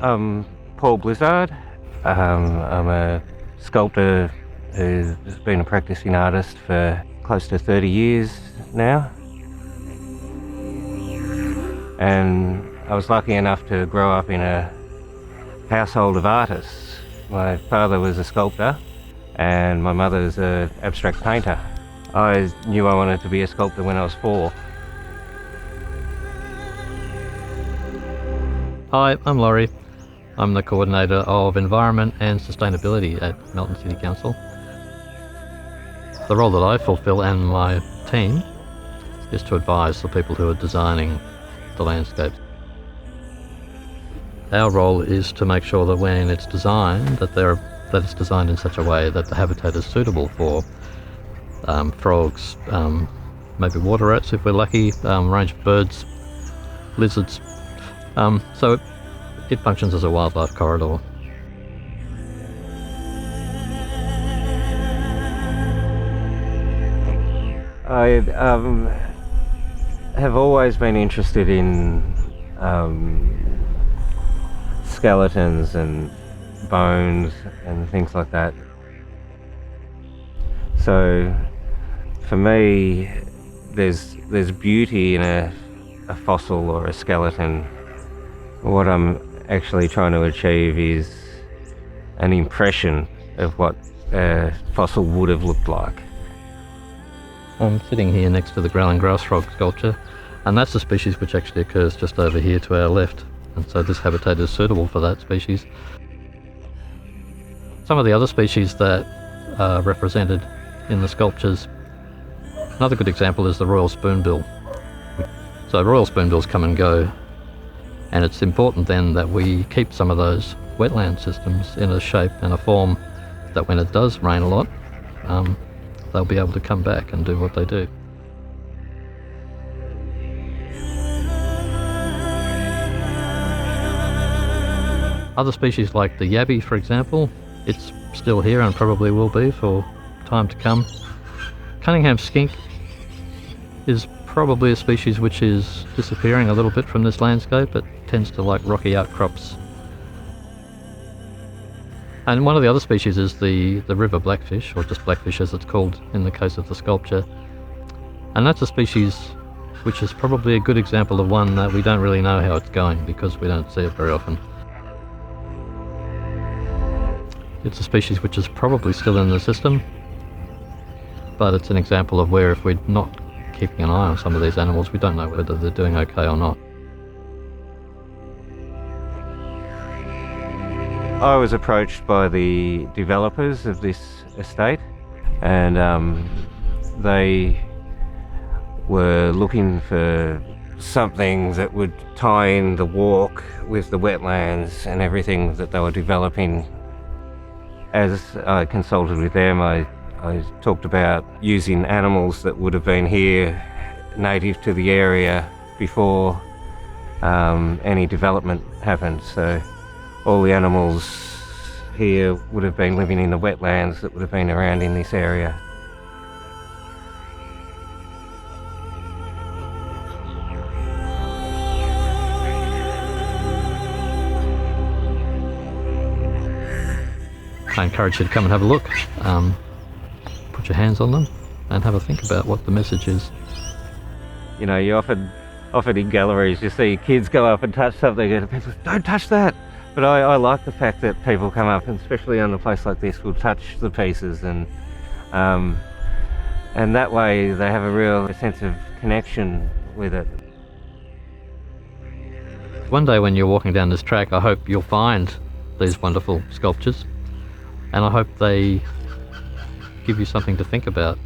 I'm Paul Blizzard. I'm a sculptor who's been a practicing artist for close to 30 years now. And I was lucky enough to grow up in a household of artists. My father was a sculptor and my mother's an abstract painter. I knew I wanted to be a sculptor when I was 4. Hi, I'm Laurie. I'm the Coordinator of Environment and Sustainability at Melton City Council. The role that I fulfil and my team is to advise the people who are designing the landscapes. Our role is to make sure that when it's designed, that it's designed in such a way that the habitat is suitable for frogs, maybe water rats if we're lucky, a range of birds, lizards. So it functions as a wildlife corridor. I have always been interested in skeletons and bones and things like that. So for me, there's beauty in a fossil or a skeleton. What I'm actually trying to achieve is an impression of what a fossil would have looked like. I'm sitting here next to the growling grass frog sculpture, and that's the species which actually occurs just over here to our left, and so this habitat is suitable for that species. Some of the other species that are represented in the sculptures, another good example is the royal spoonbill. So royal spoonbills come and go, and it's important then that we keep some of those wetland systems in a shape and a form that when it does rain a lot, they'll be able to come back and do what they do. Other species like the yabby, for example, it's still here and probably will be for time to come. Cunningham skink is probably a species which is disappearing a little bit from this landscape. It tends to like rocky outcrops. And one of the other species is the river blackfish, or just blackfish as it's called in the case of the sculpture. And that's a species which is probably a good example of one that we don't really know how it's going because we don't see it very often. It's a species which is probably still in the system, but it's an example of where if we're not keeping an eye on some of these animals, we don't know whether they're doing okay or not. I was approached by the developers of this estate, and they were looking for something that would tie in the walk with the wetlands and everything that they were developing. As I consulted with them, I talked about using animals that would have been here, native to the area, before any development happened. So all the animals here would have been living in the wetlands that would have been around in this area. I encourage you to come and have a look, put your hands on them and have a think about what the message is. You know, you often in galleries you see kids go up and touch something and people say, "Don't touch that!" But I like the fact that people come up, and especially on a place like this, will touch the pieces, and that way they have a real sense of connection with it. One day when you're walking down this track, I hope you'll find these wonderful sculptures, and I hope they give you something to think about.